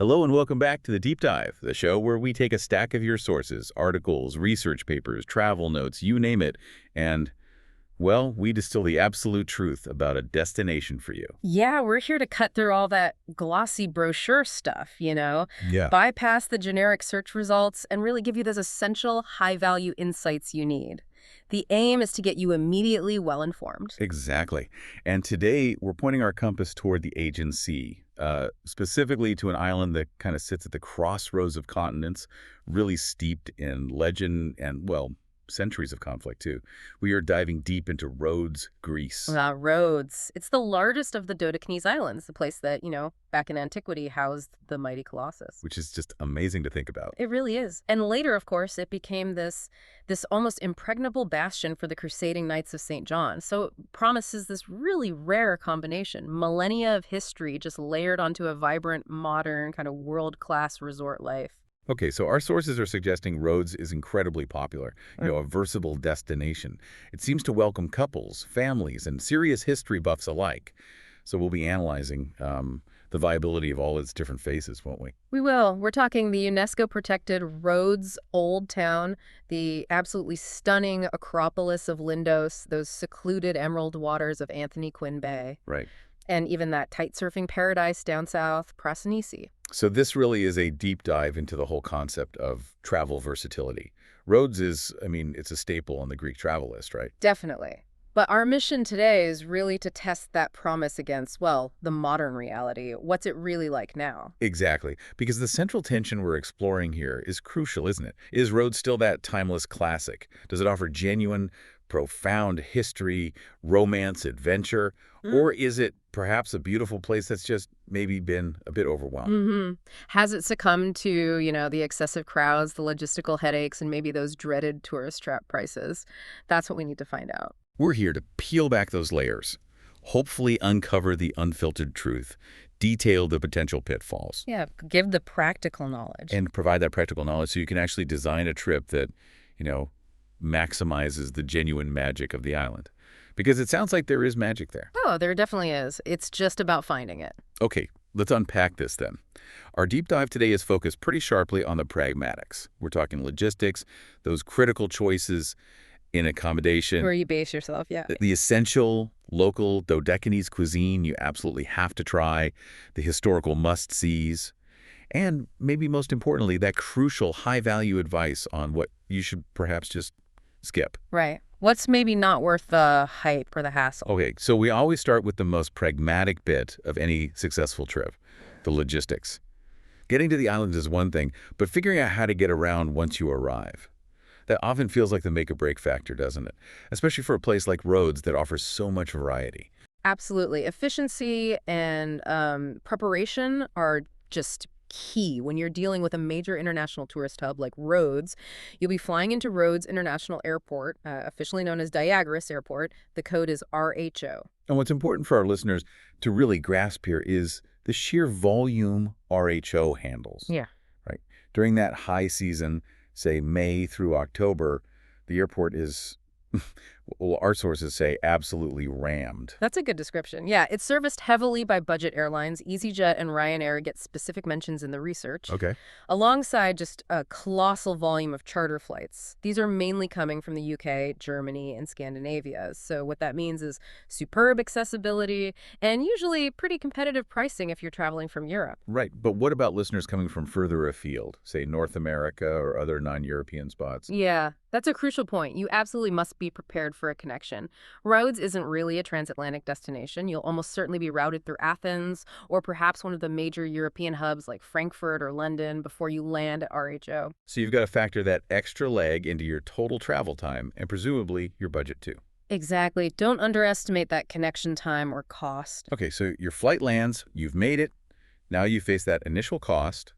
Hello and welcome back to The Deep Dive, the show where we take a stack of your sources, articles, research papers, travel notes, you name it, and, well, we distill the absolute truth about a destination for you. Yeah, we're here to cut through all that glossy brochure stuff, Yeah. bypass the generic search results, and really give you those essential high-value insights you need. The aim is to get you immediately well-informed. Exactly. And today we're pointing our compass toward the Aegean Sea, specifically to an island that kind of sits at the crossroads of continents, really steeped in legend and, well, centuries of conflict, too. We are diving deep into Rhodes, Greece. Rhodes. It's the largest of the Dodecanese Islands, the place that, back in antiquity housed the mighty Colossus. Which is just amazing to think about. It really is. And later, of course, it became this almost impregnable bastion for the crusading Knights of St. John. So it promises this really rare combination, millennia of history just layered onto a vibrant, modern, kind of world-class resort life. Okay, so our sources are suggesting Rhodes is incredibly popular, a versatile destination. It seems to welcome couples, families, and serious history buffs alike. So we'll be analyzing the viability of all its different faces, won't we? We will. We're talking the UNESCO-protected Rhodes Old Town, the absolutely stunning Acropolis of Lindos, those secluded emerald waters of Anthony Quinn Bay. Right. And even that kite surfing paradise down south, Prasnisi. So this really is a deep dive into the whole concept of travel versatility. Rhodes is, it's a staple on the Greek travel list, right? Definitely. But our mission today is really to test that promise against, well, the modern reality. What's it really like now? Exactly. Because the central tension we're exploring here is crucial, isn't it? Is Rhodes still that timeless classic? Does it offer genuine, profound history, romance, adventure? Or is it perhaps a beautiful place that's just maybe been a bit overwhelmed? Has it succumbed to, the excessive crowds, the logistical headaches, and maybe those dreaded tourist trap prices? That's what we need to find out. We're here to peel back those layers, hopefully uncover the unfiltered truth, detail the potential pitfalls. Yeah, give the practical knowledge. And provide that practical knowledge so you can actually design a trip that, maximizes the genuine magic of the island. Because it sounds like there is magic there. Oh, there definitely is. It's just about finding it. Okay, let's unpack this then. Our deep dive today is focused pretty sharply on the pragmatics. We're talking logistics, those critical choices in accommodation. Where you base yourself, yeah. The essential local Dodecanese cuisine you absolutely have to try, the historical must-sees, and maybe most importantly, that crucial high-value advice on what you should perhaps just skip. Right. What's maybe not worth the hype or the hassle? Okay, so we always start with the most pragmatic bit of any successful trip, the logistics. Getting to the islands is one thing, but figuring out how to get around once you arrive. That often feels like the make-or-break factor, doesn't it? Especially for a place like Rhodes that offers so much variety. Absolutely. Efficiency and preparation are just key. When you're dealing with a major international tourist hub like Rhodes, you'll be flying into Rhodes International Airport, officially known as Diagorus Airport. The code is RHO. And what's important for our listeners to really grasp here is the sheer volume RHO handles. Yeah. Right. During that high season, say May through October, the airport is, well, our sources say absolutely rammed. That's a good description. Yeah, it's serviced heavily by budget airlines. EasyJet and Ryanair get specific mentions in the research. Okay. Alongside just a colossal volume of charter flights. These are mainly coming from the UK, Germany, and Scandinavia. So what that means is superb accessibility and usually pretty competitive pricing if you're traveling from Europe. Right. But what about listeners coming from further afield, say North America or other non-European spots? Yeah, that's a crucial point. You absolutely must be prepared for a connection. Rhodes isn't really a transatlantic destination. You'll almost certainly be routed through Athens or perhaps one of the major European hubs like Frankfurt or London before you land at RHO. So you've got to factor that extra leg into your total travel time and presumably your budget too. Exactly. Don't underestimate that connection time or cost. Okay, so your flight lands, you've made it. Now you face that initial cost,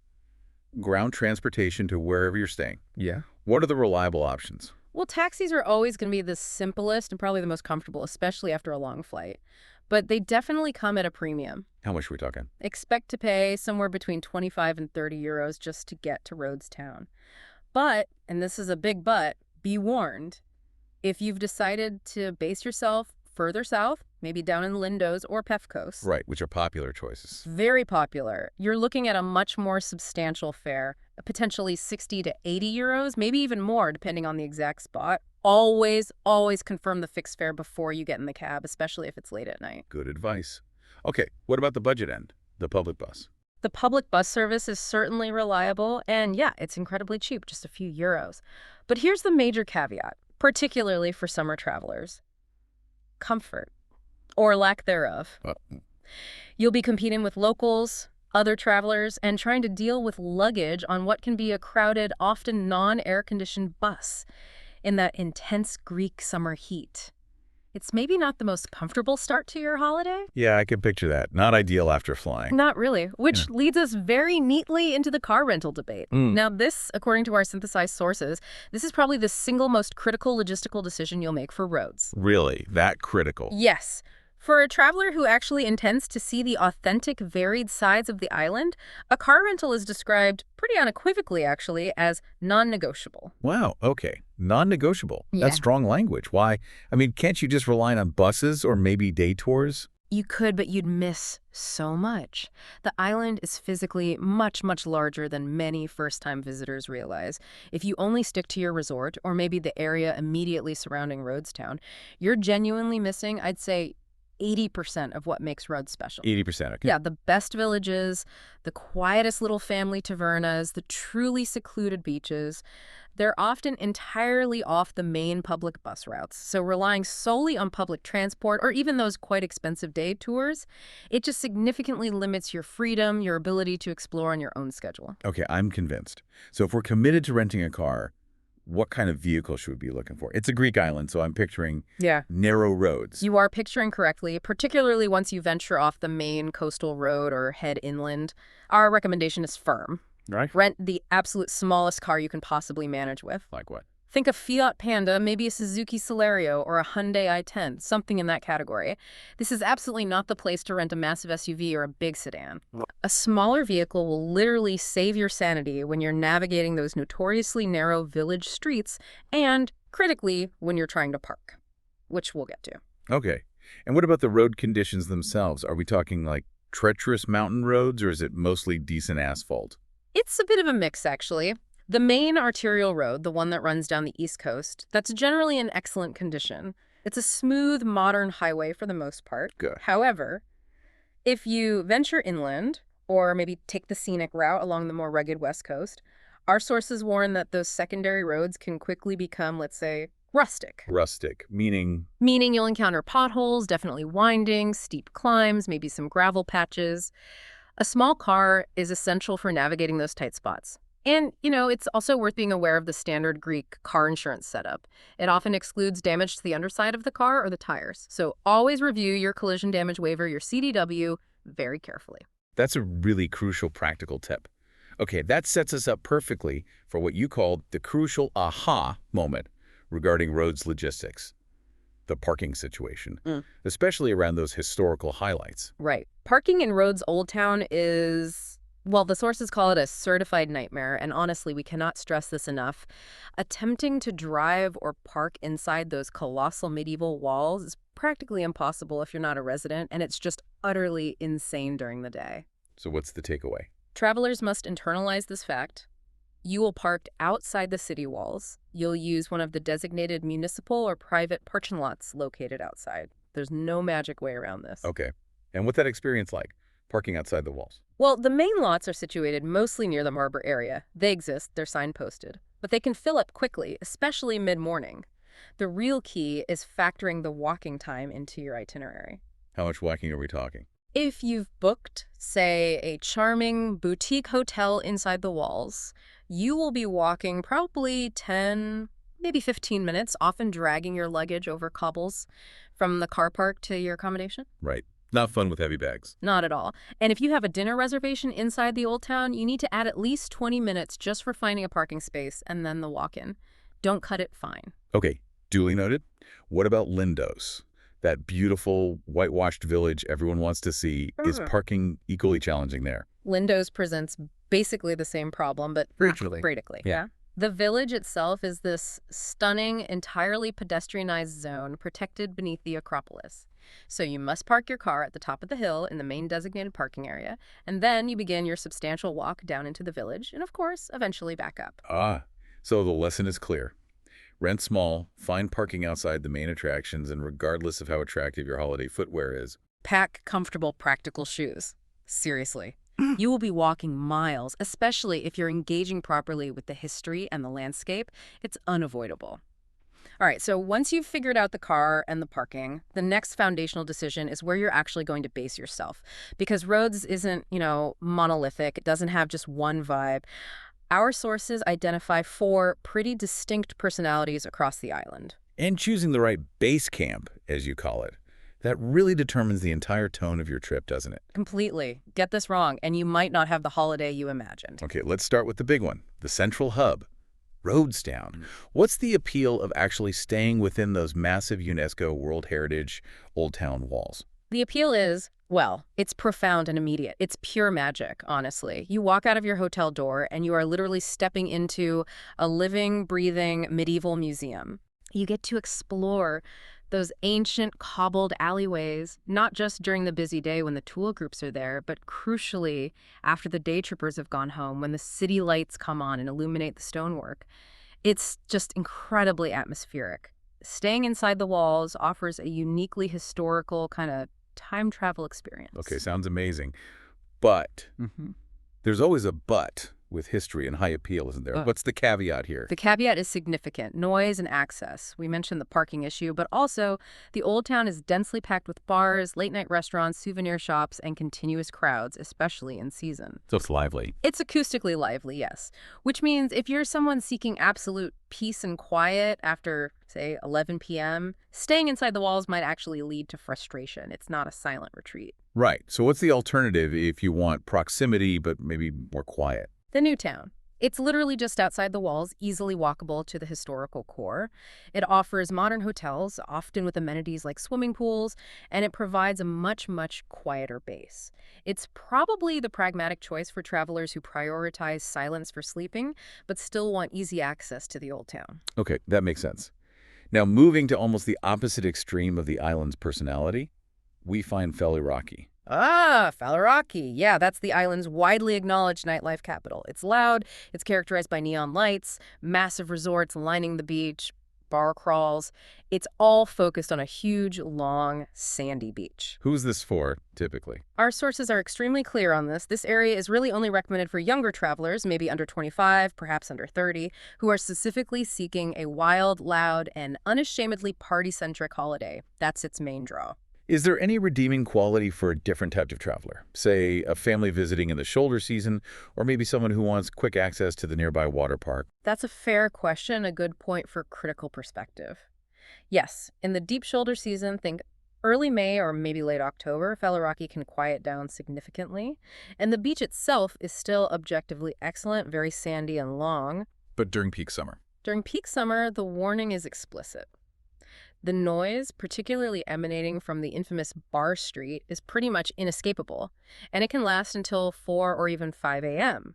ground transportation to wherever you're staying. Yeah. What are the reliable options? Well, taxis are always going to be the simplest and probably the most comfortable, especially after a long flight. But they definitely come at a premium. How much are we talking? Expect to pay somewhere between 25 and 30 euros just to get to Rhodes Town. But, and this is a big but, be warned. If you've decided to base yourself further south, maybe down in Lindos or Pefkos. Right, which are popular choices. Very popular. You're looking at a much more substantial fare, potentially 60 to 80 euros, maybe even more depending on the exact spot. Always, always confirm the fixed fare before you get in the cab, especially if it's late at night. Good advice. Okay, what about the budget end, the public bus? The public bus service is certainly reliable, and yeah, it's incredibly cheap, just a few euros. But here's the major caveat, particularly for summer travelers. Comfort, or lack thereof. You'll be competing with locals, other travelers, and trying to deal with luggage on what can be a crowded, often non-air-conditioned bus in that intense Greek summer heat. It's maybe not the most comfortable start to your holiday. Yeah, I can picture that. Not ideal after flying. Not really, which leads us very neatly into the car rental debate. Now this, according to our synthesized sources, this is probably the single most critical logistical decision you'll make for Rhodes. Really? That critical? Yes. For a traveler who actually intends to see the authentic, varied sides of the island, a car rental is described pretty unequivocally, actually, as non-negotiable. Wow, okay. Non-negotiable. Yeah. That's strong language. Why? I mean, can't you just rely on buses or maybe day tours? You could, but you'd miss so much. The island is physically much, much larger than many first-time visitors realize. If you only stick to your resort, or maybe the area immediately surrounding Rhodes Town, you're genuinely missing, I'd say, 80% of what makes Rhodes special. 80%, okay. Yeah, the best villages, the quietest little family tavernas, the truly secluded beaches. They're often entirely off the main public bus routes. So relying solely on public transport, or even those quite expensive day tours, it just significantly limits your freedom, your ability to explore on your own schedule. Okay, I'm convinced. So if we're committed to renting a car, what kind of vehicle should we be looking for? It's a Greek island, so I'm picturing narrow roads. You are picturing correctly, particularly once you venture off the main coastal road or head inland. Our recommendation is firm. Right. Rent the absolute smallest car you can possibly manage with. Like what? Think a Fiat Panda, maybe a Suzuki Celerio, or a Hyundai i10, something in that category. This is absolutely not the place to rent a massive SUV or a big sedan. A smaller vehicle will literally save your sanity when you're navigating those notoriously narrow village streets and, critically, when you're trying to park, which we'll get to. Okay. And what about the road conditions themselves? Are we talking like treacherous mountain roads, or is it mostly decent asphalt? It's a bit of a mix, actually. The main arterial road, the one that runs down the East Coast, that's generally in excellent condition. It's a smooth, modern highway for the most part. Good. However, if you venture inland, or maybe take the scenic route along the more rugged West Coast, our sources warn that those secondary roads can quickly become, let's say, rustic. Rustic, meaning? Meaning you'll encounter potholes, definitely winding, steep climbs, maybe some gravel patches. A small car is essential for navigating those tight spots. And, it's also worth being aware of the standard Greek car insurance setup. It often excludes damage to the underside of the car or the tires. So always review your collision damage waiver, your CDW, very carefully. That's a really crucial practical tip. Okay, that sets us up perfectly for what you called the crucial aha moment regarding Rhodes logistics. The parking situation, especially around those historical highlights. Right. Parking in Rhodes Old Town is, well, the sources call it a certified nightmare, and honestly, we cannot stress this enough. Attempting to drive or park inside those colossal medieval walls is practically impossible if you're not a resident, and it's just utterly insane during the day. So what's the takeaway? Travelers must internalize this fact. You will park outside the city walls. You'll use one of the designated municipal or private parking lots located outside. There's no magic way around this. Okay. And what's that experience like, parking outside the walls? Well, the main lots are situated mostly near the Marber area. They exist, they're signposted. But they can fill up quickly, especially mid-morning. The real key is factoring the walking time into your itinerary. How much walking are we talking? If you've booked, say, a charming boutique hotel inside the walls, you will be walking probably 10, maybe 15 minutes, often dragging your luggage over cobbles from the car park to your accommodation. Right. Not fun with heavy bags. Not at all. And if you have a dinner reservation inside the Old Town, you need to add at least 20 minutes just for finding a parking space and then the walk-in. Don't cut it fine. Okay, duly noted. What about Lindos? That beautiful, whitewashed village everyone wants to see. Is parking equally challenging there? Lindos presents basically the same problem, but practically. Yeah. The village itself is this stunning, entirely pedestrianized zone protected beneath the Acropolis. So you must park your car at the top of the hill in the main designated parking area, and then you begin your substantial walk down into the village, and of course, eventually back up. Ah, so the lesson is clear. Rent small, find parking outside the main attractions, and regardless of how attractive your holiday footwear is. Pack comfortable, practical shoes. Seriously. You will be walking miles, especially if you're engaging properly with the history and the landscape. It's unavoidable. All right, so once you've figured out the car and the parking, the next foundational decision is where you're actually going to base yourself. Because Rhodes isn't, monolithic. It doesn't have just one vibe. Our sources identify 4 pretty distinct personalities across the island. And choosing the right base camp, as you call it, that really determines the entire tone of your trip, doesn't it? Completely. Get this wrong, and you might not have the holiday you imagined. Okay, let's start with the big one, the central hub, Rhodes Town. What's the appeal of actually staying within those massive UNESCO World Heritage Old Town walls? The appeal is, well, it's profound and immediate. It's pure magic, honestly. You walk out of your hotel door and you are literally stepping into a living, breathing medieval museum. You get to explore those ancient cobbled alleyways, not just during the busy day when the tour groups are there, but crucially after the day trippers have gone home, when the city lights come on and illuminate the stonework. It's just incredibly atmospheric. Staying inside the walls offers a uniquely historical kind of time travel experience. Okay, sounds amazing. But there's always a but with history and high appeal, isn't there? What's the caveat here? The caveat is significant: noise and access. We mentioned the parking issue, but also the Old Town is densely packed with bars, late-night restaurants, souvenir shops, and continuous crowds, especially in season. So it's lively. It's acoustically lively, yes, which means if you're someone seeking absolute peace and quiet after, say, 11 p.m., staying inside the walls might actually lead to frustration. It's not a silent retreat. Right. So what's the alternative if you want proximity but maybe more quiet? The New Town. It's literally just outside the walls, easily walkable to the historical core. It offers modern hotels, often with amenities like swimming pools, and it provides a much, much quieter base. It's probably the pragmatic choice for travelers who prioritize silence for sleeping, but still want easy access to the Old Town. Okay, that makes sense. Now, moving to almost the opposite extreme of the island's personality, we find Faliraki. Faliraki. Yeah, that's the island's widely acknowledged nightlife capital. It's loud, it's characterized by neon lights, massive resorts lining the beach, bar crawls. It's all focused on a huge, long, sandy beach. Who's this for, typically? Our sources are extremely clear on this. This area is really only recommended for younger travelers, maybe under 25, perhaps under 30, who are specifically seeking a wild, loud, and unashamedly party-centric holiday. That's its main draw. Is there any redeeming quality for a different type of traveler? Say, a family visiting in the shoulder season, or maybe someone who wants quick access to the nearby water park? That's a fair question, a good point for critical perspective. Yes, in the deep shoulder season, think early May or maybe late October, Faliraki can quiet down significantly. And the beach itself is still objectively excellent, very sandy and long. But during peak summer? During peak summer, the warning is explicit. The noise, particularly emanating from the infamous Bar Street, is pretty much inescapable, and it can last until 4 or even 5 a.m.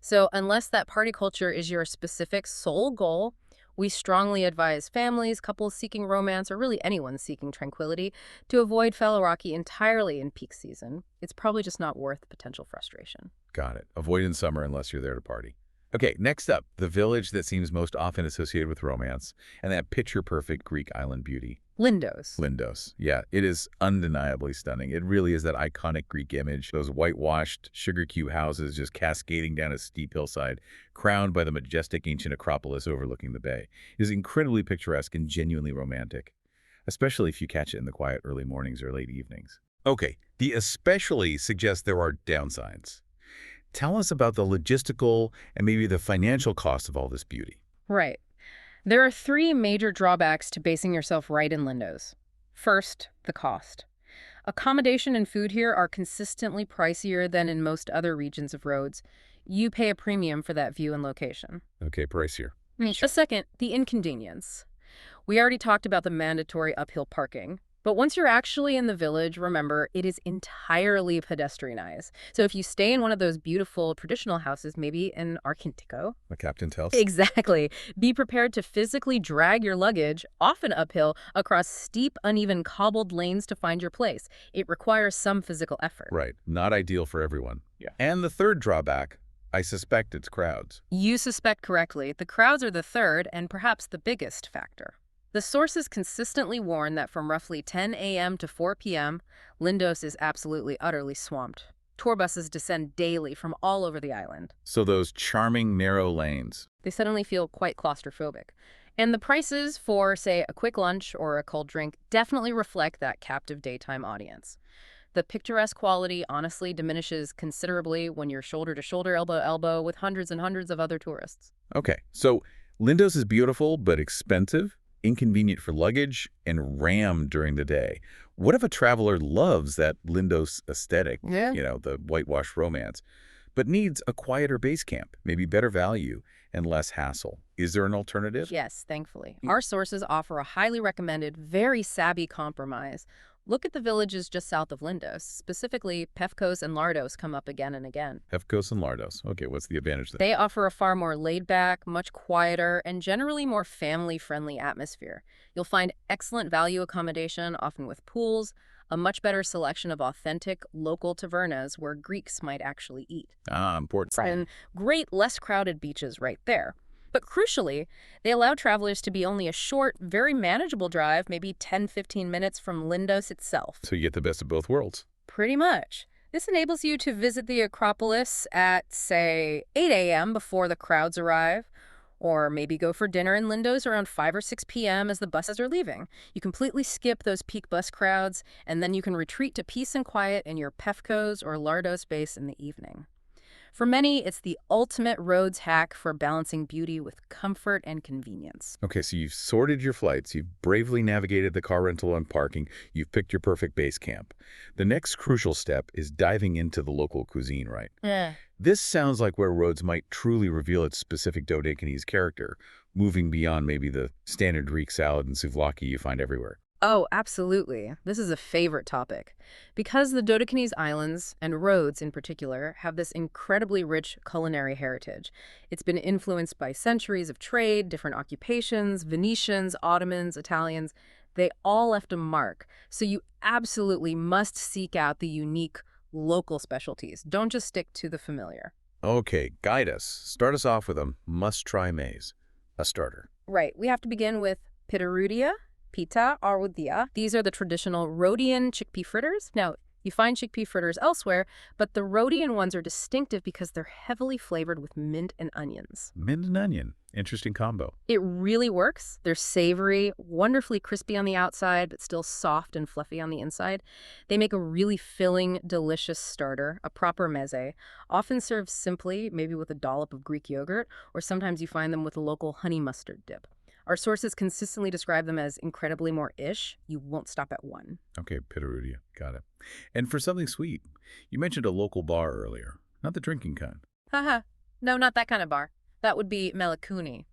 So unless that party culture is your specific sole goal, we strongly advise families, couples seeking romance, or really anyone seeking tranquility to avoid Faliraki entirely in peak season. It's probably just not worth the potential frustration. Got it. Avoid in summer unless you're there to party. Okay, next up, the village that seems most often associated with romance and that picture-perfect Greek island beauty. Lindos. Lindos. Yeah, it is undeniably stunning. It really is that iconic Greek image, those whitewashed sugar cube houses just cascading down a steep hillside, crowned by the majestic ancient Acropolis overlooking the bay. It is incredibly picturesque and genuinely romantic, especially if you catch it in the quiet early mornings or late evenings. Okay, the especially suggests there are downsides. Tell us about the logistical and maybe the financial cost of all this beauty. Right. There are 3 major drawbacks to basing yourself right in Lindos. First, the cost. Accommodation and food here are consistently pricier than in most other regions of Rhodes. You pay a premium for that view and location. Okay, pricier. A second, the inconvenience. We already talked about the mandatory uphill parking, But once you're actually in the village, remember, it is entirely pedestrianized. So if you stay in one of those beautiful traditional houses, maybe in Arquintico, The captain tells. exactly, be prepared to physically drag your luggage, often uphill, across steep, uneven, cobbled lanes to find your place. It requires some physical effort. Right. Not ideal for everyone. Yeah. And the third drawback, I suspect it's crowds. You suspect correctly. The crowds are the third and perhaps the biggest factor. The sources consistently warn that from roughly 10 a.m. to 4 p.m., Lindos is absolutely, utterly swamped. Tour buses descend daily from all over the island. So those charming, narrow lanes. They suddenly feel quite claustrophobic. And the prices for, say, a quick lunch or a cold drink definitely reflect that captive daytime audience. The picturesque quality honestly diminishes considerably when you're shoulder to shoulder, elbow to elbow with hundreds and hundreds of other tourists. Okay, so Lindos is beautiful but expensive, inconvenient for luggage, and rammed during the day. What if a traveler loves that Lindos aesthetic, Yeah. the whitewashed romance, but needs a quieter base camp, maybe better value and less hassle? Is there an alternative? Yes, thankfully. Our sources offer a highly recommended, very savvy compromise. Look at the villages just south of Lindos. Specifically, Pefkos and Lardos come up again and again. Hefkos and Lardos. Okay, what's the advantage there? They offer a far more laid-back, much quieter, and generally more family-friendly atmosphere. You'll find excellent value accommodation, often with pools, a much better selection of authentic, local tavernas where Greeks might actually eat, Important. and great, less crowded beaches right there. But crucially, they allow travelers to be only a short, very manageable drive, maybe 10-15 minutes from Lindos itself. So you get the best of both worlds. Pretty much. This enables you to visit the Acropolis at, say, 8 a.m. before the crowds arrive, or maybe go for dinner in Lindos around 5 or 6 p.m. as the buses are leaving. You completely skip those peak bus crowds, and then you can retreat to peace and quiet in your Pefkos or Lardos base in the evening. For many, it's the ultimate Rhodes hack for balancing beauty with comfort and convenience. Okay, so you've sorted your flights, you've bravely navigated the car rental and parking, you've picked your perfect base camp. The next crucial step is diving into the local cuisine, right? Yeah. This sounds like where Rhodes might truly reveal its specific Dodecanese character, moving beyond maybe the standard Greek salad and souvlaki you find everywhere. Oh, absolutely. This is a favorite topic. Because the Dodecanese Islands, and Rhodes in particular, have this incredibly rich culinary heritage. It's been influenced by centuries of trade, different occupations, Venetians, Ottomans, Italians. They all left a mark. So you absolutely must seek out the unique local specialties. Don't just stick to the familiar. Okay, guide us. Start us off with a must-try maize, a starter. Right. We have to begin with pitarudia, pita, arudia. These are the traditional Rhodian chickpea fritters. Now, you find chickpea fritters elsewhere, but the Rhodian ones are distinctive because they're heavily flavored with mint and onions. Mint and onion. Interesting combo. It really works. They're savory, wonderfully crispy on the outside, but still soft and fluffy on the inside. They make a really filling, delicious starter, a proper meze, often served simply, maybe with a dollop of Greek yogurt, or sometimes you find them with a local honey mustard dip. Our sources consistently describe them as incredibly more ish. You won't stop at one. Okay, pitarudia. Got it. And for something sweet, you mentioned a local bar earlier, not the drinking kind. Haha. No, not that kind of bar. That would be melekuni.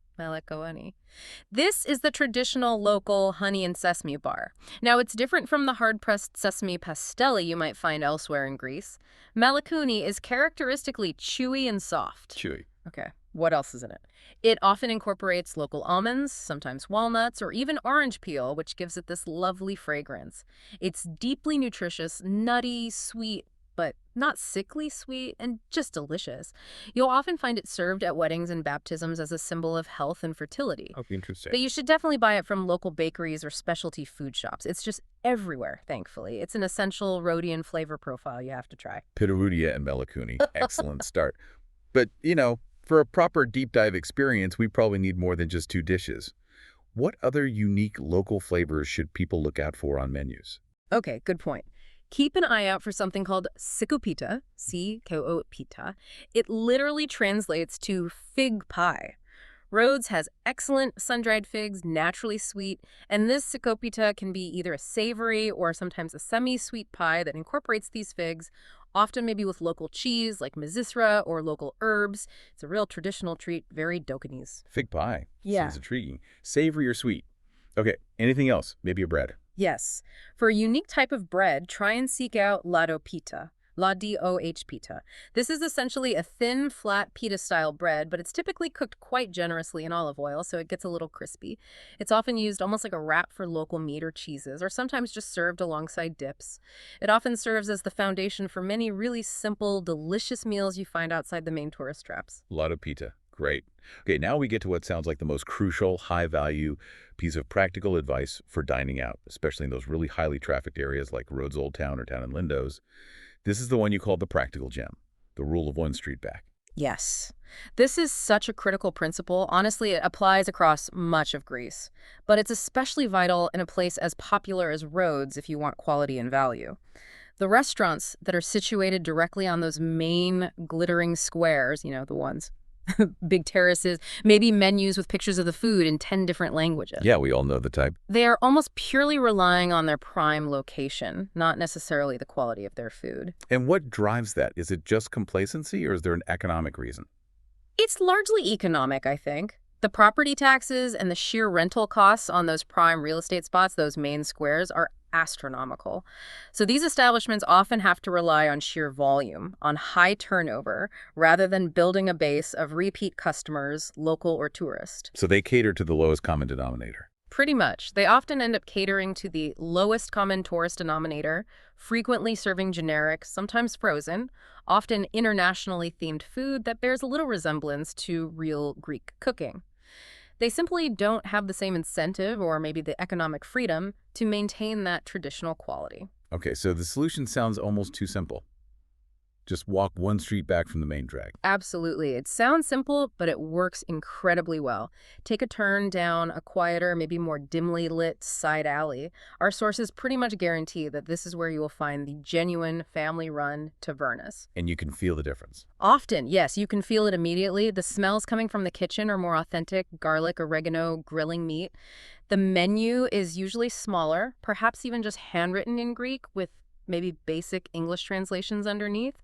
This is the traditional local honey and sesame bar. Now, it's different from the hard-pressed sesame pastelli you might find elsewhere in Greece. Melekuni is characteristically chewy and soft. Chewy. Okay, what else is in it? It often incorporates local almonds, sometimes walnuts, or even orange peel, which gives it this lovely fragrance. It's deeply nutritious, nutty, sweet, but not sickly sweet, and just delicious. You'll often find it served at weddings and baptisms as a symbol of health and fertility. Oh, interesting. But you should definitely buy it from local bakeries or specialty food shops. It's just everywhere, thankfully. It's an essential Rhodian flavor profile you have to try. Pitarudia and melekuni. Excellent start. But, for a proper deep dive experience, we probably need more than just 2 dishes. What other unique local flavors should people look out for on menus? Okay, good point. Keep an eye out for something called sikopita, C-K-O-Pita. It literally translates to fig pie. Rhodes has excellent sun-dried figs, naturally sweet, and this sikopita can be either a savory or sometimes a semi-sweet pie that incorporates these figs, often maybe with local cheese like mizisra or local herbs. It's a real traditional treat, very Dodecanese. Fig pie. Yeah. Sounds intriguing. Savory or sweet? Okay, anything else? Maybe a bread. Yes. For a unique type of bread, try and seek out lado pita. La doh pita. This is essentially a thin, flat pita-style bread, but it's typically cooked quite generously in olive oil, so it gets a little crispy. It's often used almost like a wrap for local meat or cheeses, or sometimes just served alongside dips. It often serves as the foundation for many really simple, delicious meals you find outside the main tourist traps. Lado pita. Great. Okay, now we get to what sounds like the most crucial, high-value piece of practical advice for dining out, especially in those really highly trafficked areas like Rhodes Old Town or down in Lindos. This is the one you call the practical gem, the rule of one street back. Yes. This is such a critical principle. Honestly, it applies across much of Greece. But it's especially vital in a place as popular as Rhodes if you want quality and value. The restaurants that are situated directly on those main glittering squares, the ones, big terraces, maybe menus with pictures of the food in 10 different languages. Yeah, we all know the type. They are almost purely relying on their prime location, not necessarily the quality of their food. And what drives that? Is it just complacency or is there an economic reason? It's largely economic, I think. The property taxes and the sheer rental costs on those prime real estate spots, those main squares, are astronomical. So these establishments often have to rely on sheer volume, on high turnover, rather than building a base of repeat customers, local or tourist. So they cater to the lowest common denominator. Pretty much. They often end up catering to the lowest common tourist denominator, frequently serving generic, sometimes frozen, often internationally themed food that bears a little resemblance to real Greek cooking. They simply don't have the same incentive or maybe the economic freedom to maintain that traditional quality. Okay, so the solution sounds almost too simple. Just walk one street back from the main drag. Absolutely. It sounds simple, but it works incredibly well. Take a turn down a quieter, maybe more dimly lit side alley. Our sources pretty much guarantee that this is where you will find the genuine family-run tavernas. And you can feel the difference. Often, yes, you can feel it immediately. The smells coming from the kitchen are more authentic, garlic, oregano, grilling meat. The menu is usually smaller, perhaps even just handwritten in Greek with maybe basic English translations underneath.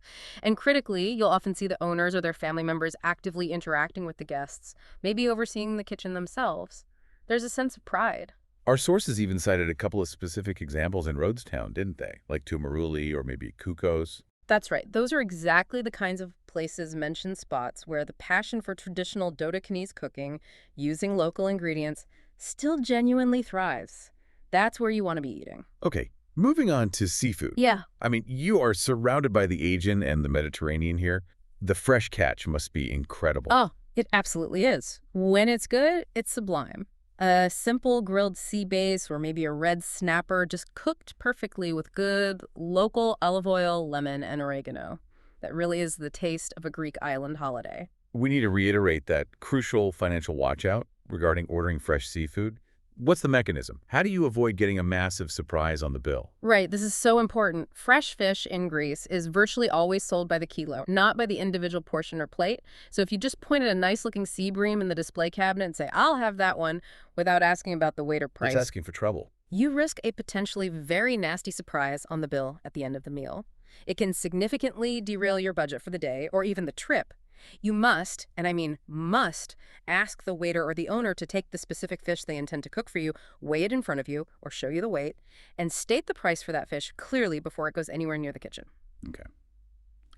And critically, you'll often see the owners or their family members actively interacting with the guests, maybe overseeing the kitchen themselves. There's a sense of pride. Our sources even cited a couple of specific examples in Rhodes Town, didn't they? Like Tumaruli or maybe Kukos. That's right. Those are exactly the kinds of places mentioned spots where the passion for traditional Dodecanese cooking, using local ingredients, still genuinely thrives. That's where you want to be eating. Okay. Moving on to seafood. Yeah. I mean, you are surrounded by the Aegean and the Mediterranean here. The fresh catch must be incredible. Oh, it absolutely is. When it's good, it's sublime. A simple grilled sea bass or maybe a red snapper just cooked perfectly with good local olive oil, lemon, and oregano. That really is the taste of a Greek island holiday. We need to reiterate that crucial financial watch-out regarding ordering fresh seafood. What's the mechanism? How do you avoid getting a massive surprise on the bill? Right, this is so important. Fresh fish in Greece is virtually always sold by the kilo, not by the individual portion or plate. So if you just point at a nice-looking sea bream in the display cabinet and say, "I'll have that one," without asking about the weight or price, It's asking for trouble. you risk a potentially very nasty surprise on the bill at the end of the meal. It can significantly derail your budget for the day or even the trip. You must, and I mean must, ask the waiter or the owner to take the specific fish they intend to cook for you, weigh it in front of you, or show you the weight, and state the price for that fish clearly before it goes anywhere near the kitchen. Okay.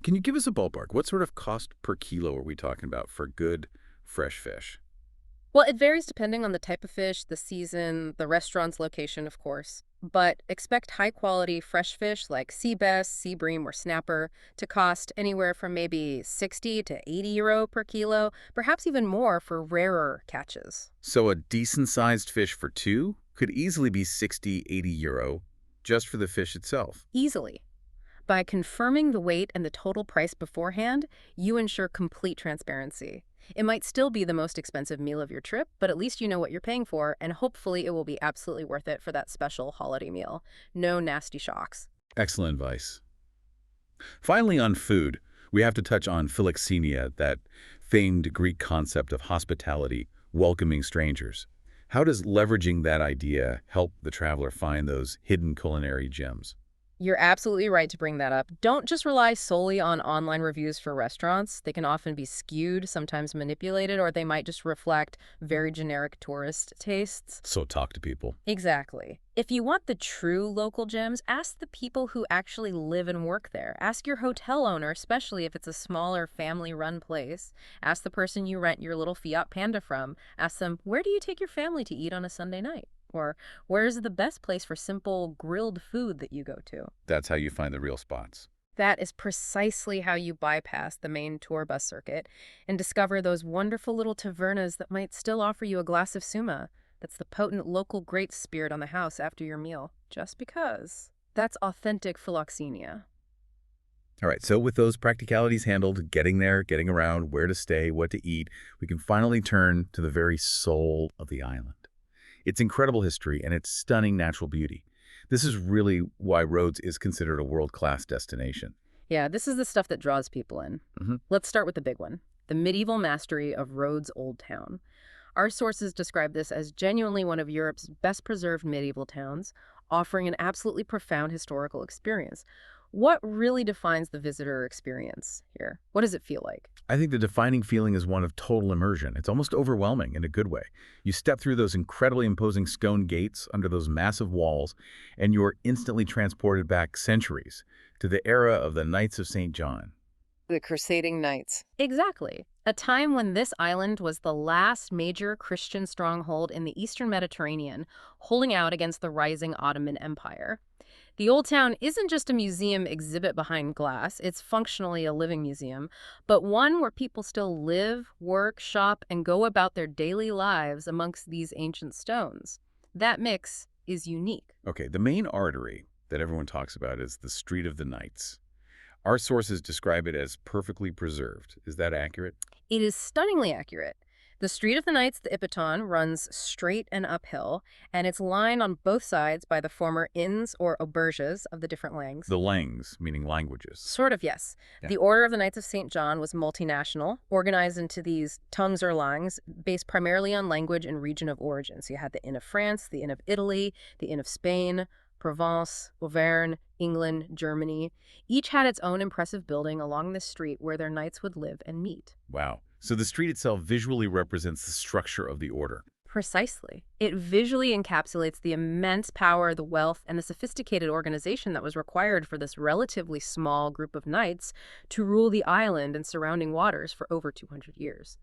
Can you give us a ballpark? What sort of cost per kilo are we talking about for good, fresh fish? Well, it varies depending on the type of fish, the season, the restaurant's location, of course. But expect high-quality fresh fish like sea bass, sea bream, or snapper to cost anywhere from maybe 60 to 80 euro per kilo, perhaps even more for rarer catches. So a decent-sized fish for two could easily be 60, 80 euro just for the fish itself. Easily. By confirming the weight and the total price beforehand, you ensure complete transparency. It might still be the most expensive meal of your trip, but at least you know what you're paying for, and hopefully it will be absolutely worth it for that special holiday meal. No nasty shocks. Excellent advice. Finally, on food, we have to touch on philoxenia, that famed Greek concept of hospitality, welcoming strangers. How does leveraging that idea help the traveler find those hidden culinary gems? You're absolutely right to bring that up. Don't just rely solely on online reviews for restaurants. They can often be skewed, sometimes manipulated, or they might just reflect very generic tourist tastes. So talk to people. Exactly. If you want the true local gems, ask the people who actually live and work there. Ask your hotel owner, especially if it's a smaller family-run place. Ask the person you rent your little Fiat Panda from. Ask them, where do you take your family to eat on a Sunday night? Or where's the best place for simple grilled food that you go to? That's how you find the real spots. That is precisely how you bypass the main tour bus circuit and discover those wonderful little tavernas that might still offer you a glass of suma. That's the potent local great spirit on the house after your meal. Just because. That's authentic philoxenia. All right, so with those practicalities handled, getting there, getting around, where to stay, what to eat, we can finally turn to the very soul of the island. Its incredible history and its stunning natural beauty. This is really why Rhodes is considered a world-class destination. Yeah, this is the stuff that draws people in. Let's start with the big one, the medieval mastery of Rhodes Old Town. Our sources describe this as genuinely one of Europe's best-preserved medieval towns, offering an absolutely profound historical experience. What really defines the visitor experience here? What does it feel like? I think the defining feeling is one of total immersion. It's almost overwhelming in a good way. You step through those incredibly imposing stone gates under those massive walls, and you're instantly transported back centuries to the era of the Knights of St. John. The Crusading Knights. Exactly. A time when this island was the last major Christian stronghold in the Eastern Mediterranean, holding out against the rising Ottoman Empire. The Old Town isn't just a museum exhibit behind glass, it's functionally a living museum, but one where people still live, work, shop, and go about their daily lives amongst these ancient stones. That mix is unique. Okay, the main artery that everyone talks about is the Street of the Knights. Our sources describe it as perfectly preserved. Is that accurate? It is stunningly accurate. The Street of the Knights, the Ipiton, runs straight and uphill, and it's lined on both sides by the former inns or auberges of the different langues. The langues, meaning languages. Sort of, yes. Yeah. The Order of the Knights of St. John was multinational, organized into these tongues or langues, based primarily on language and region of origin. So you had the Inn of France, the Inn of Italy, the Inn of Spain, Provence, Auvergne, England, Germany. Each had its own impressive building along this street where their knights would live and meet. Wow. So the street itself visually represents the structure of the order. Precisely. It visually encapsulates the immense power, the wealth, and the sophisticated organization that was required for this relatively small group of knights to rule the island and surrounding waters for over 200 years.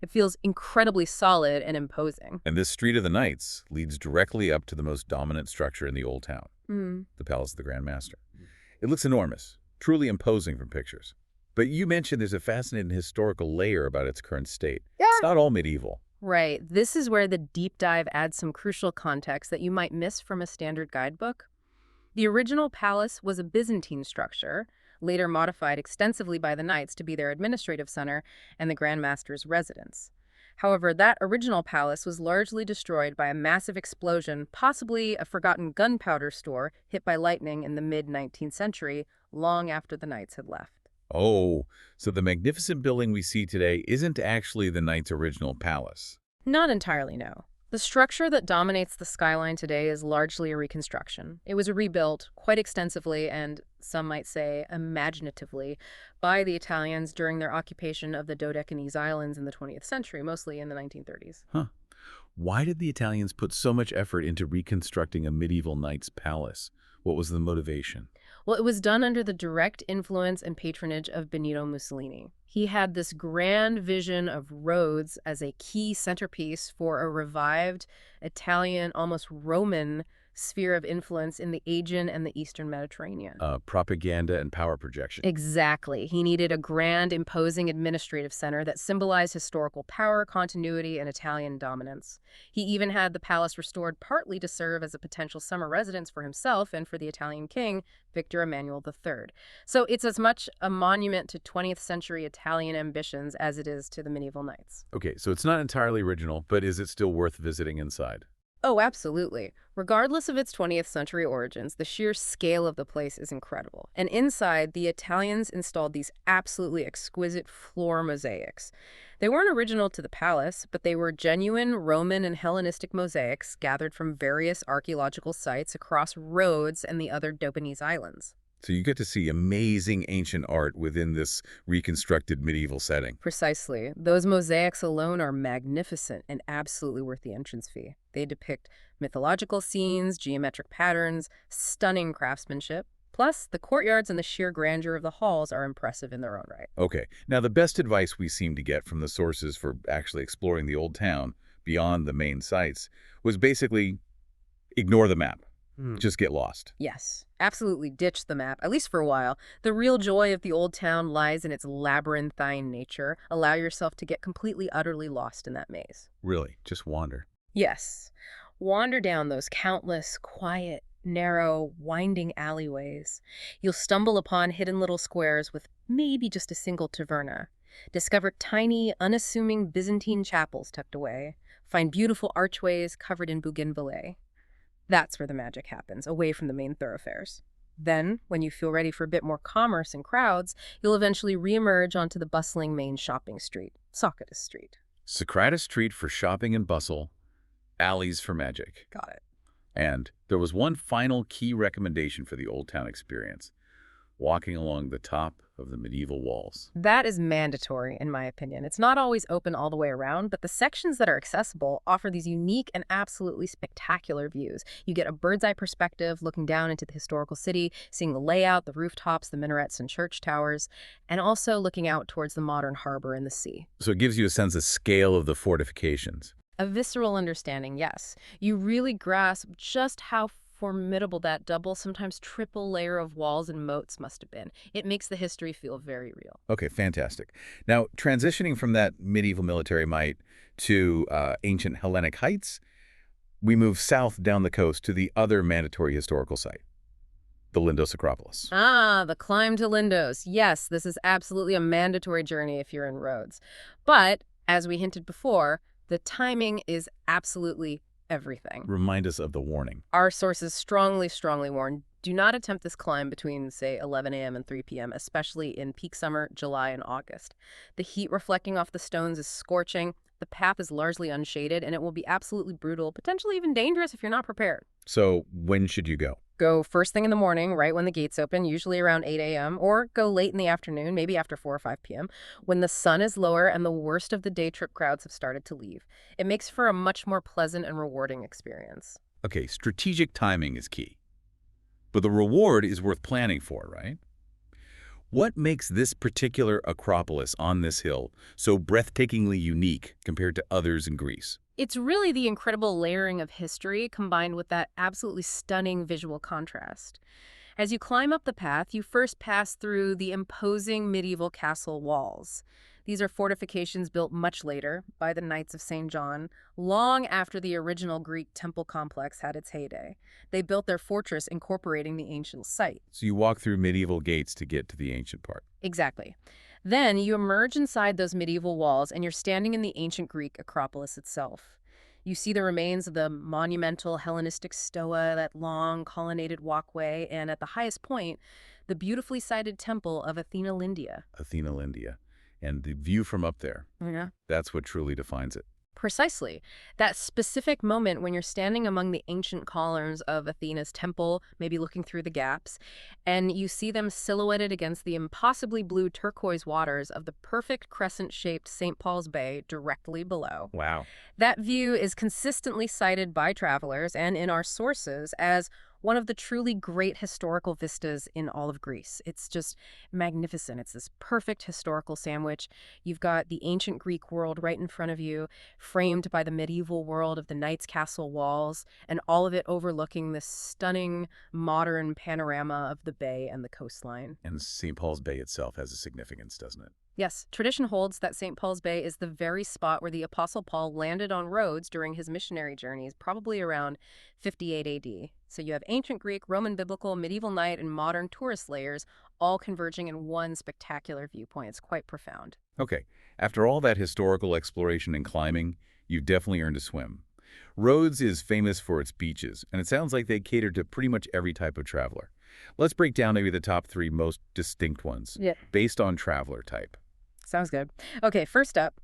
It feels incredibly solid and imposing. And this Street of the Knights leads directly up to the most dominant structure in the Old Town, the Palace of the Grand Master. It looks enormous, truly imposing from pictures. But you mentioned there's a fascinating historical layer about its current state. Yeah. It's not all medieval. Right. This is where the deep dive adds some crucial context that you might miss from a standard guidebook. The original palace was a Byzantine structure, later modified extensively by the knights to be their administrative center and the Grand Master's residence. However, that original palace was largely destroyed by a massive explosion, possibly a forgotten gunpowder store hit by lightning in the mid-19th century, long after the knights had left. Oh, so the magnificent building we see today isn't actually the Knights' original palace. Not entirely, no. The structure that dominates the skyline today is largely a reconstruction. It was rebuilt quite extensively and, some might say, imaginatively, by the Italians during their occupation of the Dodecanese Islands in the 20th century, mostly in the 1930s. Huh. Why did the Italians put so much effort into reconstructing a medieval knight's palace? What was the motivation? Well, it was done under the direct influence and patronage of Benito Mussolini. He had this grand vision of Rhodes as a key centerpiece for a revived Italian, almost Roman sphere of influence in the Aegean and the Eastern Mediterranean. Propaganda and power projection. Exactly. He needed a grand, imposing administrative center that symbolized historical power, continuity, and Italian dominance. He even had the palace restored partly to serve as a potential summer residence for himself and for the Italian king, Victor Emmanuel III. So it's as much a monument to 20th century Italian ambitions as it is to the medieval knights. Okay, so it's not entirely original, but is it still worth visiting inside? Oh, absolutely. Regardless of its 20th century origins, the sheer scale of the place is incredible. And inside, the Italians installed these absolutely exquisite floor mosaics. They weren't original to the palace, but they were genuine Roman and Hellenistic mosaics gathered from various archaeological sites across Rhodes and the other Dopenese islands. So you get to see amazing ancient art within this reconstructed medieval setting. Precisely. Those mosaics alone are magnificent and absolutely worth the entrance fee. They depict mythological scenes, geometric patterns, stunning craftsmanship. Plus, the courtyards and the sheer grandeur of the halls are impressive in their own right. Okay, now the best advice we seem to get from the sources for actually exploring the old town beyond the main sites was basically ignore the map. Just get lost. Yes, absolutely ditch the map, at least for a while. The real joy of the old town lies in its labyrinthine nature. Allow yourself to get completely, utterly lost in that maze. Really, just wander. Yes, wander down those countless, quiet, narrow, winding alleyways. You'll stumble upon hidden little squares with maybe just a single taverna. Discover tiny, unassuming Byzantine chapels tucked away. Find beautiful archways covered in bougainvillea. That's where the magic happens, away from the main thoroughfares. Then, when you feel ready for a bit more commerce and crowds, you'll eventually reemerge onto the bustling main shopping street, Socrates Street. Socrates Street for shopping and bustle, alleys for magic. Got it. And there was one final key recommendation for the Old Town experience: walking along the top of the medieval walls. That is mandatory, in my opinion. It's not always open all the way around, but the sections that are accessible offer these unique and absolutely spectacular views. You get a bird's eye perspective looking down into the historical city, seeing the layout, the rooftops, the minarets and church towers, and also looking out towards the modern harbor and the sea. So it gives you a sense of scale of the fortifications. A visceral understanding, yes. You really grasp just how formidable that double, sometimes triple layer of walls and moats must have been. It makes the history feel very real. Okay, fantastic. Now, transitioning from that medieval military might to ancient Hellenic heights, we move south down the coast to the other mandatory historical site, the Lindos Acropolis. Ah, the climb to Lindos. Yes, this is absolutely a mandatory journey if you're in Rhodes. But, as we hinted before, the timing is absolutely everything. Remind us of the warning. Our sources strongly, strongly warn, do not attempt this climb between, say, 11 a.m. and 3 p.m., especially in peak summer, July, and August. The heat reflecting off the stones is scorching, the path is largely unshaded, and it will be absolutely brutal, potentially even dangerous if you're not prepared. So when should you go? Go first thing in the morning, right when the gates open, usually around 8 a.m., or go late in the afternoon, maybe after 4 or 5 p.m., when the sun is lower and the worst of the day trip crowds have started to leave. It makes for a much more pleasant and rewarding experience. Okay, strategic timing is key. But the reward is worth planning for, right? What makes this particular Acropolis on this hill so breathtakingly unique compared to others in Greece? It's really the incredible layering of history combined with that absolutely stunning visual contrast. As you climb up the path, you first pass through the imposing medieval castle walls. These are fortifications built much later, by the Knights of St. John, long after the original Greek temple complex had its heyday. They built their fortress incorporating the ancient site. So you walk through medieval gates to get to the ancient part. Exactly. Then you emerge inside those medieval walls and you're standing in the ancient Greek Acropolis itself. You see the remains of the monumental Hellenistic stoa, that long colonnaded walkway, and at the highest point, the beautifully sited temple of Athena Lindia. Athena Lindia. And the view from up there, Yeah. that's what truly defines it. Precisely. That specific moment when you're standing among the ancient columns of Athena's temple, maybe looking through the gaps, and you see them silhouetted against the impossibly blue turquoise waters of the perfect crescent-shaped St. Paul's Bay directly below. Wow. That view is consistently cited by travelers and in our sources as one of the truly great historical vistas in all of Greece. It's just magnificent. It's this perfect historical sandwich. You've got the ancient Greek world right in front of you, framed by the medieval world of the knight's castle walls, and all of it overlooking this stunning modern panorama of the bay and the coastline. And St. Paul's Bay itself has a significance, doesn't it? Yes, tradition holds that St. Paul's Bay is the very spot where the Apostle Paul landed on Rhodes during his missionary journeys, probably around 58 AD. So you have ancient Greek, Roman biblical, medieval knight, and modern tourist layers all converging in one spectacular viewpoint. It's quite profound. Okay, after all that historical exploration and climbing, you've definitely earned a swim. Rhodes is famous for its beaches, and it sounds like they cater to pretty much every type of traveler. Let's break down maybe the top three most distinct ones, Yeah. based on traveler type. Sounds good. Okay, first up,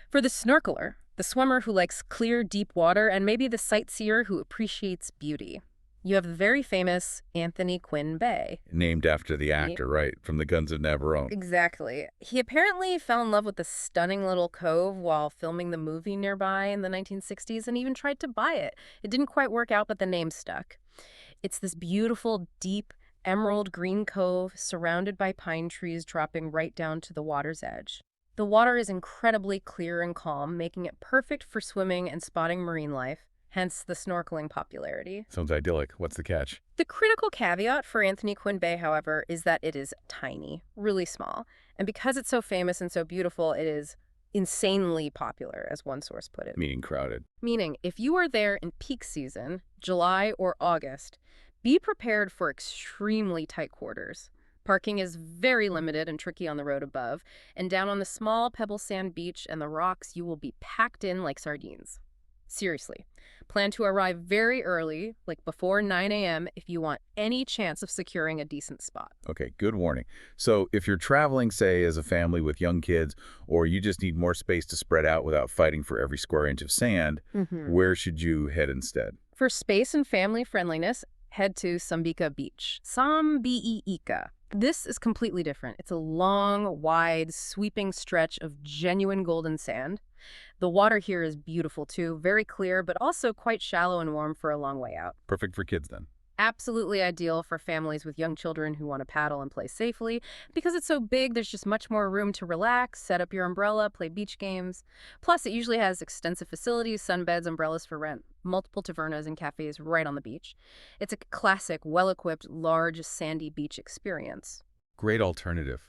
for the snorkeler, the swimmer who likes clear, deep water, and maybe the sightseer who appreciates beauty. You have the very famous Anthony Quinn Bay. Named after the actor, right, from the Guns of Navarone. Exactly. He apparently fell in love with the stunning little cove while filming the movie nearby in the 1960s and even tried to buy it. It didn't quite work out, but the name stuck. It's this beautiful, deep, emerald green cove surrounded by pine trees dropping right down to the water's edge. The water is incredibly clear and calm, making it perfect for swimming and spotting marine life, hence the snorkeling popularity. Sounds idyllic. What's the catch? The critical caveat for Anthony Quinn Bay, however, is that it is tiny, really small. And because it's so famous and so beautiful, it is insanely popular, as one source put it. Meaning crowded. Meaning, if you are there in peak season, July or August, be prepared for extremely tight quarters. Parking is very limited and tricky on the road above, and down on the small pebble sand beach and the rocks, you will be packed in like sardines. Seriously, plan to arrive very early, like before 9 a.m. if you want any chance of securing a decent spot. Okay, good warning. So if you're traveling, say, as a family with young kids, or you just need more space to spread out without fighting for every square inch of sand, where should you head instead? For space and family friendliness, head to Sambika Beach. Sambiika. This is completely different. It's a long, wide, sweeping stretch of genuine golden sand. The water here is beautiful too, very clear, but also quite shallow and warm for a long way out. Perfect for kids then. Absolutely ideal for families with young children who want to paddle and play safely. Because it's so big, there's just much more room to relax, set up your umbrella, play beach games. Plus, it usually has extensive facilities, sunbeds, umbrellas for rent, multiple tavernas and cafes right on the beach. It's a classic, well-equipped, large, sandy beach experience. Great alternative.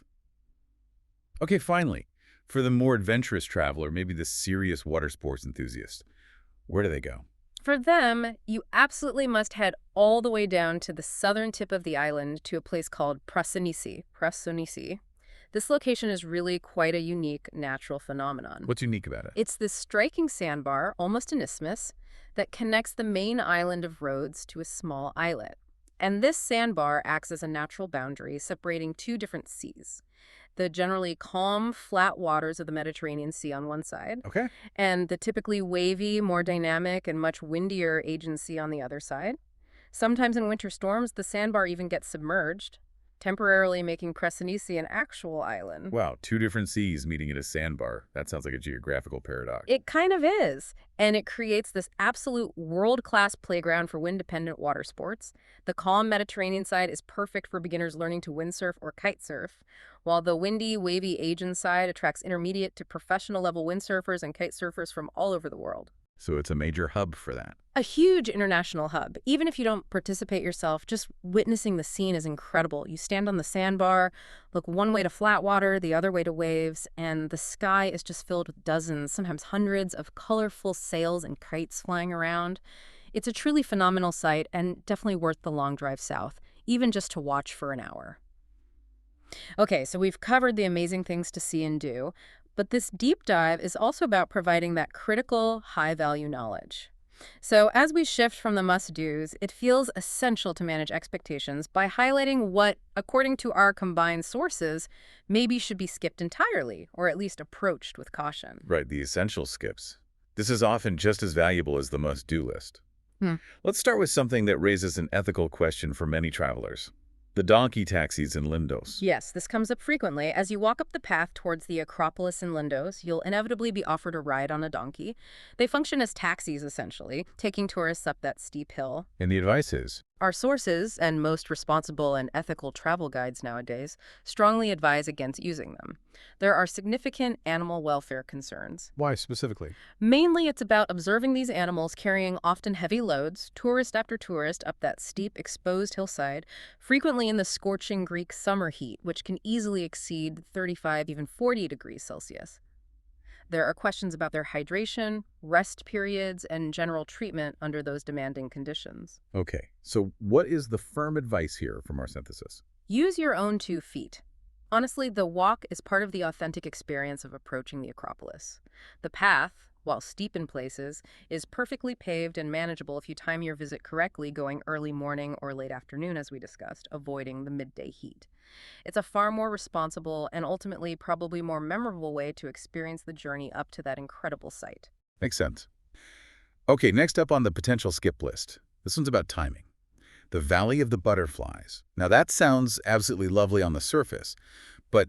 Okay, finally, for the more adventurous traveler, maybe the serious water sports enthusiast, where do they go? For them, you absolutely must head all the way down to the southern tip of the island to a place called Prasonisi. This location is really quite a unique natural phenomenon. What's unique about it? It's this striking sandbar, almost an isthmus, that connects the main island of Rhodes to a small islet. And this sandbar acts as a natural boundary separating two different seas. The generally calm, flat waters of the Mediterranean Sea on one side, Okay. and the typically wavy, more dynamic, and much windier Aegean Sea on the other side. Sometimes in winter storms, the sandbar even gets submerged, temporarily making Prasonisi an actual island. Wow, two different seas meeting in a sandbar. That sounds like a geographical paradox. It kind of is, and it creates this absolute world-class playground for wind-dependent water sports. The calm Mediterranean side is perfect for beginners learning to windsurf or kite surf, while the windy, wavy Aegean side attracts intermediate to professional-level windsurfers and kite surfers from all over the world. So it's a major hub for that. A huge international hub. Even if you don't participate yourself, just witnessing the scene is incredible. You stand on the sandbar, look one way to flat water, the other way to waves, and the sky is just filled with dozens, sometimes hundreds of colorful sails and kites flying around. It's a truly phenomenal sight and definitely worth the long drive south, even just to watch for an hour. Okay, so we've covered the amazing things to see and do, but this deep dive is also about providing that critical, high-value knowledge. So as we shift from the must-dos, it feels essential to manage expectations by highlighting what, according to our combined sources, maybe should be skipped entirely, or at least approached with caution. Right, the essential skips. This is often just as valuable as the must-do list. Let's start with something that raises an ethical question for many travelers. The donkey taxis in Lindos. Yes, this comes up frequently. As you walk up the path towards the Acropolis in Lindos, you'll inevitably be offered a ride on a donkey. They function as taxis, essentially, taking tourists up that steep hill. And the advice is? Our sources, and most responsible and ethical travel guides nowadays, strongly advise against using them. There are significant animal welfare concerns. Why specifically? Mainly, it's about observing these animals carrying often heavy loads, tourist after tourist, up that steep, exposed hillside, frequently in the scorching Greek summer heat, which can easily exceed 35, even 40 degrees Celsius. There are questions about their hydration, rest periods, and general treatment under those demanding conditions. Okay, so what is the firm advice here from our synthesis? Use your own 2 feet. Honestly, the walk is part of the authentic experience of approaching the Acropolis. The path, while steep in places, is perfectly paved and manageable if you time your visit correctly, going early morning or late afternoon, as we discussed, avoiding the midday heat. It's a far more responsible and ultimately probably more memorable way to experience the journey up to that incredible site. Makes sense. Okay, next up on the potential skip list. This one's about timing. The Valley of the Butterflies. Now that sounds absolutely lovely on the surface, but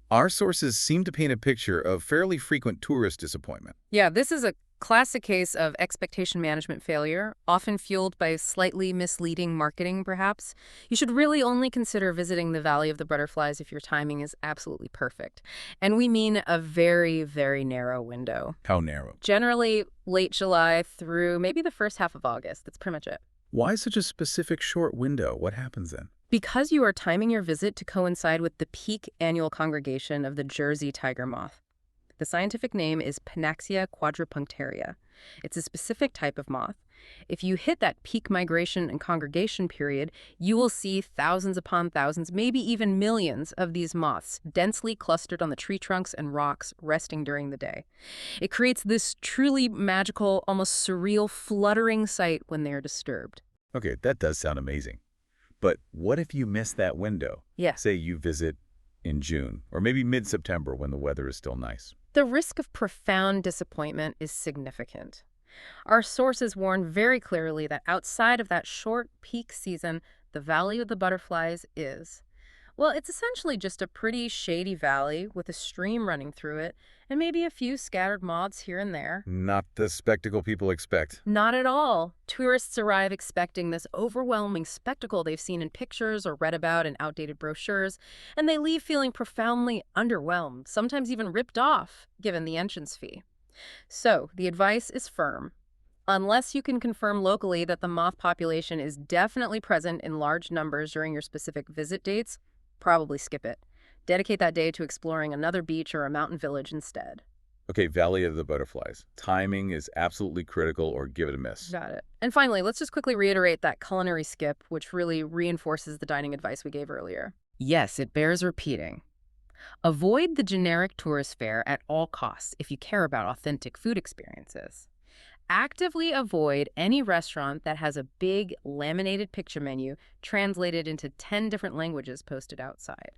our sources seem to paint a picture of fairly frequent tourist disappointment. Yeah, this is a classic case of expectation management failure, often fueled by slightly misleading marketing, perhaps. You should really only consider visiting the Valley of the Butterflies if your timing is absolutely perfect. And we mean a very, very narrow window. How narrow? Generally, late July through maybe the first half of August. That's pretty much it. Why such a specific short window? What happens then? Because you are timing your visit to coincide with the peak annual congregation of the Jersey tiger moth. The scientific name is Panaxia quadripunctaria. It's a specific type of moth. If you hit that peak migration and congregation period, you will see thousands upon thousands, maybe even millions of these moths densely clustered on the tree trunks and rocks, resting during the day. It creates this truly magical, almost surreal, fluttering sight when they are disturbed. Okay, that does sound amazing. But what if you miss that window? Yeah. Say you visit in June, or maybe mid-September when the weather is still nice. The risk of profound disappointment is significant. Our sources warn very clearly that outside of that short peak season, the Valley of the Butterflies is. Well, it's essentially just a pretty shady valley with a stream running through it and maybe a few scattered moths here and there. Not the spectacle people expect. Not at all. Tourists arrive expecting this overwhelming spectacle they've seen in pictures or read about in outdated brochures, and they leave feeling profoundly underwhelmed, sometimes even ripped off, given the entrance fee. So, the advice is firm. Unless you can confirm locally that the moth population is definitely present in large numbers during your specific visit dates, probably skip it. Dedicate that day to exploring another beach or a mountain village instead. Okay, Valley of the Butterflies. Timing is absolutely critical, or give it a miss. Got it. And finally, let's just quickly reiterate that culinary skip, which really reinforces the dining advice we gave earlier. Yes, it bears repeating. Avoid the generic tourist fare at all costs if you care about authentic food experiences. Actively avoid any restaurant that has a big laminated picture menu translated into 10 different languages posted outside.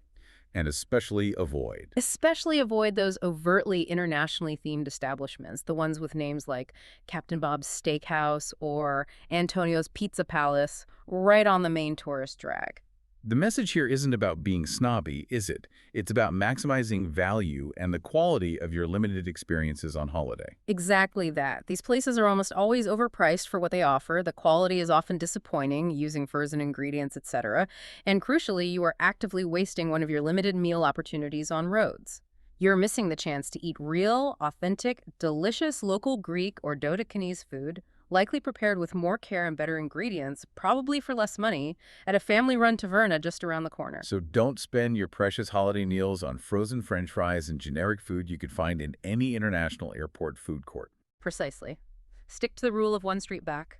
And especially avoid Those overtly internationally themed establishments, the ones with names like Captain Bob's Steakhouse or Antonio's Pizza Palace, right on the main tourist drag. The message here isn't about being snobby, is it? It's about maximizing value and the quality of your limited experiences on holiday. Exactly that. These places are almost always overpriced for what they offer. The quality is often disappointing, using frozen ingredients, etc. And crucially, you are actively wasting one of your limited meal opportunities on Rhodes. You're missing the chance to eat real, authentic, delicious local Greek or Dodecanese food, likely prepared with more care and better ingredients, probably for less money, at a family-run taverna just around the corner. So don't spend your precious holiday meals on frozen French fries and generic food you could find in any international airport food court. Precisely. Stick to the rule of one street back.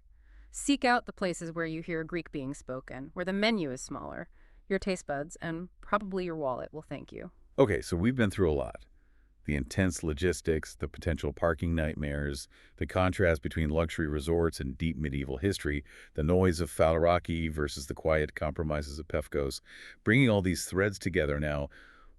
Seek out the places where you hear Greek being spoken, where the menu is smaller. Your taste buds, and probably your wallet, will thank you. Okay, so we've been through a lot. The intense logistics, the potential parking nightmares, the contrast between luxury resorts and deep medieval history, the noise of Faliraki versus the quiet compromises of Pefkos. Bringing all these threads together now,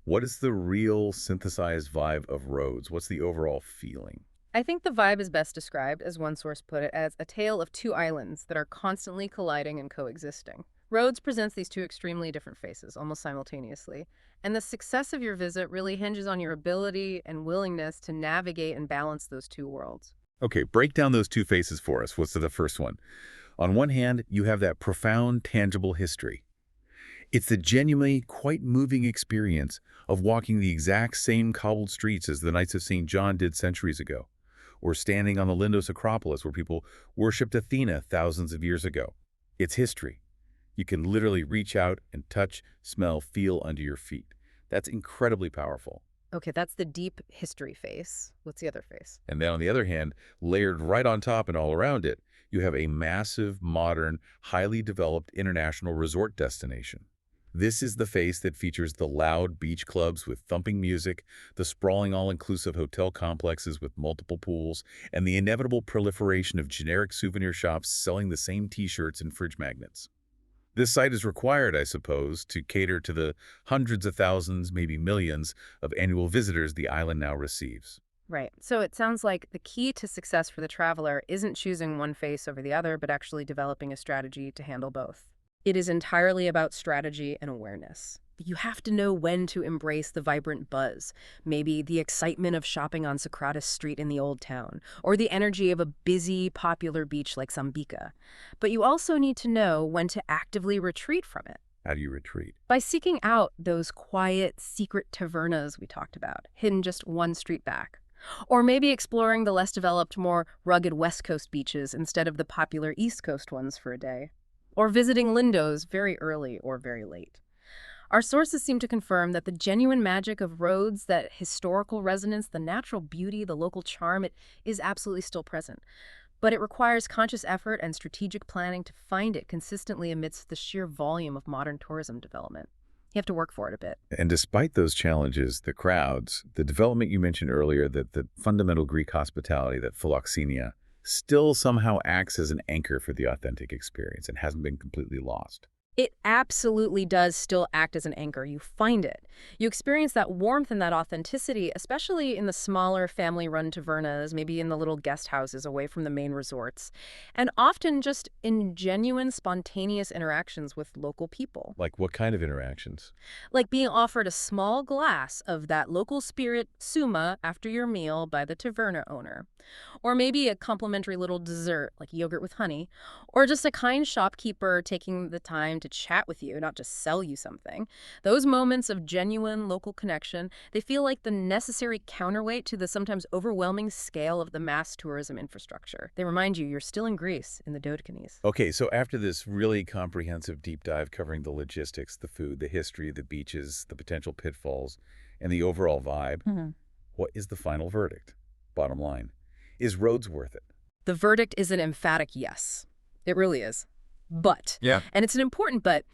what is the real synthesized vibe of Rhodes? What's the overall feeling? I think the vibe is best described, as one source put it, as a tale of two islands that are constantly colliding and coexisting. Rhodes presents these two extremely different faces, almost simultaneously, and the success of your visit really hinges on your ability and willingness to navigate and balance those two worlds. Okay, break down those two faces for us. What's the first one? On one hand, you have that profound, tangible history. It's the genuinely quite moving experience of walking the exact same cobbled streets as the Knights of St. John did centuries ago, or standing on the Lindos Acropolis where people worshipped Athena thousands of years ago. It's history. You can literally reach out and touch, smell, feel under your feet. That's incredibly powerful. Okay, that's the deep history face. What's the other face? And then on the other hand, layered right on top and all around it, you have a massive, modern, highly developed international resort destination. This is the face that features the loud beach clubs with thumping music, the sprawling all-inclusive hotel complexes with multiple pools, and the inevitable proliferation of generic souvenir shops selling the same t-shirts and fridge magnets. This site is required, I suppose, to cater to the hundreds of thousands, maybe millions, of annual visitors the island now receives. Right. So it sounds like the key to success for the traveler isn't choosing one face over the other, but actually developing a strategy to handle both. It is entirely about strategy and awareness. You have to know when to embrace the vibrant buzz, maybe the excitement of shopping on Socrates Street in the Old Town, or the energy of a busy, popular beach like Sambica. But you also need to know when to actively retreat from it. How do you retreat? By seeking out those quiet, secret tavernas we talked about, hidden just one street back. Or maybe exploring the less developed, more rugged West Coast beaches instead of the popular East Coast ones for a day. Or visiting Lindos very early or very late. Our sources seem to confirm that the genuine magic of Rhodes, that historical resonance, the natural beauty, the local charm, it is absolutely still present. But it requires conscious effort and strategic planning to find it consistently amidst the sheer volume of modern tourism development. You have to work for it a bit. And despite those challenges, the crowds, the development you mentioned earlier, that the fundamental Greek hospitality, that philoxenia, still somehow acts as an anchor for the authentic experience and hasn't been completely lost. It absolutely does still act as an anchor. You find it. You experience that warmth and that authenticity, especially in the smaller family-run tavernas, maybe in the little guest houses away from the main resorts, and often just in genuine, spontaneous interactions with local people. Like what kind of interactions? Like being offered a small glass of that local spirit suma after your meal by the taverna owner. Or maybe a complimentary little dessert, like yogurt with honey, or just a kind shopkeeper taking the time to chat with you, not just sell you something. Those moments of genuine local connection, they feel like the necessary counterweight to the sometimes overwhelming scale of the mass tourism infrastructure. They remind you you're still in Greece, in the Dodecanese. Okay, so after this really comprehensive deep dive covering the logistics, the food, the history, the beaches, the potential pitfalls, and the overall vibe, what is the final verdict? Bottom line, is Rhodes worth it? The verdict is an emphatic yes. It really is. But, and it's an important but,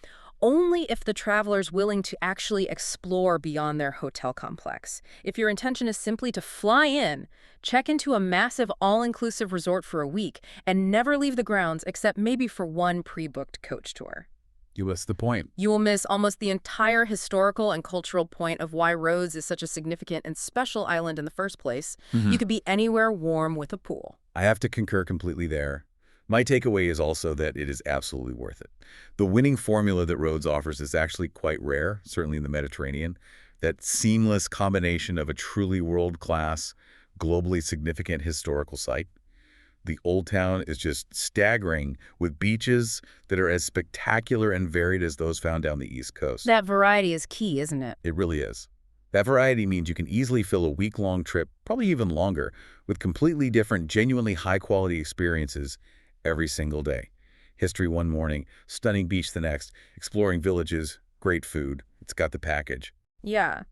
only if the traveler's willing to actually explore beyond their hotel complex. If your intention is simply to fly in, check into a massive all-inclusive resort for a week, and never leave the grounds except maybe for one pre-booked coach tour. You miss the point. You will miss almost the entire historical and cultural point of why Rhodes is such a significant and special island in the first place. You could be anywhere warm with a pool. I have to concur completely there. My takeaway is also that it is absolutely worth it. The winning formula that Rhodes offers is actually quite rare, certainly in the Mediterranean. That seamless combination of a truly world-class, globally significant historical site. The Old Town is just staggering, with beaches that are as spectacular and varied as those found down the East Coast. That variety is key, isn't it? It really is. That variety means you can easily fill a week-long trip, probably even longer, with completely different, genuinely high-quality experiences every single day. History one morning, stunning beach the next, exploring villages, great food. It's got the package. Yeah.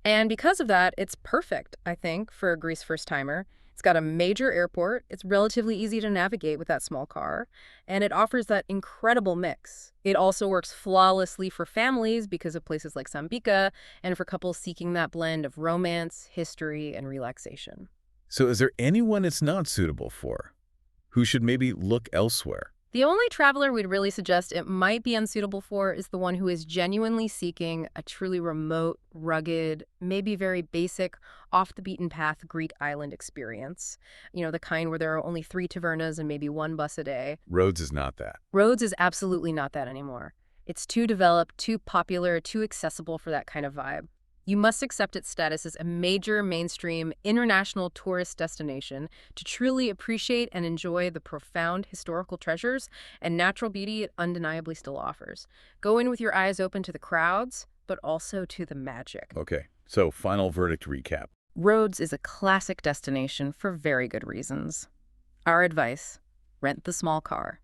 And because of that, it's perfect, I think, for a Greece first-timer. It's got a major airport, it's relatively easy to navigate with that small car, and it offers that incredible mix. It also works flawlessly for families because of places like Sambica, and for couples seeking that blend of romance, history, and relaxation. So is there anyone it's not suitable for? Who should maybe look elsewhere? The only traveler we'd really suggest it might be unsuitable for is the one who is genuinely seeking a truly remote, rugged, maybe very basic, off-the-beaten-path Greek island experience. You know, the kind where there are only 3 tavernas and maybe 1 bus a day. Rhodes is not that. Rhodes is absolutely not that anymore. It's too developed, too popular, too accessible for that kind of vibe. You must accept its status as a major mainstream international tourist destination to truly appreciate and enjoy the profound historical treasures and natural beauty it undeniably still offers. Go in with your eyes open to the crowds, but also to the magic. Okay, so final verdict recap. Rhodes is a classic destination for very good reasons. Our advice: rent the small car.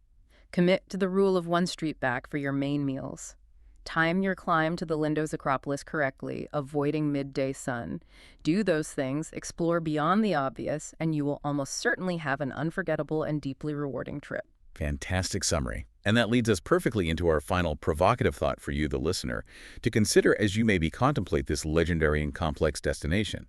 Commit to the rule of 1 street back for your main meals. Time your climb to the Lindos Acropolis correctly, avoiding midday sun. Do those things, explore beyond the obvious, and you will almost certainly have an unforgettable and deeply rewarding trip. Fantastic summary. And that leads us perfectly into our final provocative thought for you, the listener, to consider as you maybe contemplate this legendary and complex destination.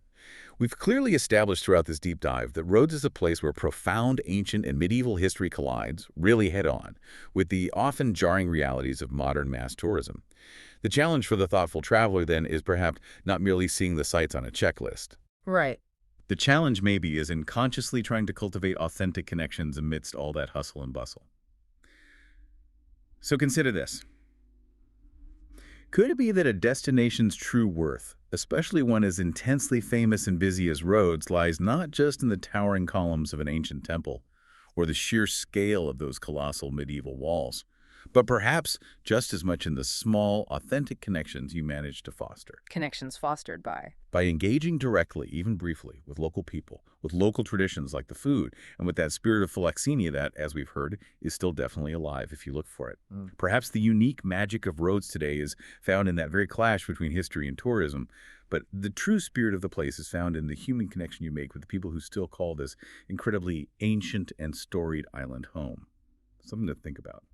We've clearly established throughout this deep dive that Rhodes is a place where profound ancient and medieval history collides, really head-on, with the often jarring realities of modern mass tourism. The challenge for the thoughtful traveler, then, is perhaps not merely seeing the sights on a checklist. Right. The challenge maybe is in consciously trying to cultivate authentic connections amidst all that hustle and bustle. So consider this. Could it be that a destination's true worth, especially one as intensely famous and busy as Rhodes, lies not just in the towering columns of an ancient temple or the sheer scale of those colossal medieval walls, but perhaps just as much in the small, authentic connections you manage to foster? Connections fostered by. By engaging directly, even briefly, with local people, with local traditions like the food, and with that spirit of philoxenia that, as we've heard, is still definitely alive if you look for it. Perhaps the unique magic of Rhodes today is found in that very clash between history and tourism, but the true spirit of the place is found in the human connection you make with the people who still call this incredibly ancient and storied island home. Something to think about.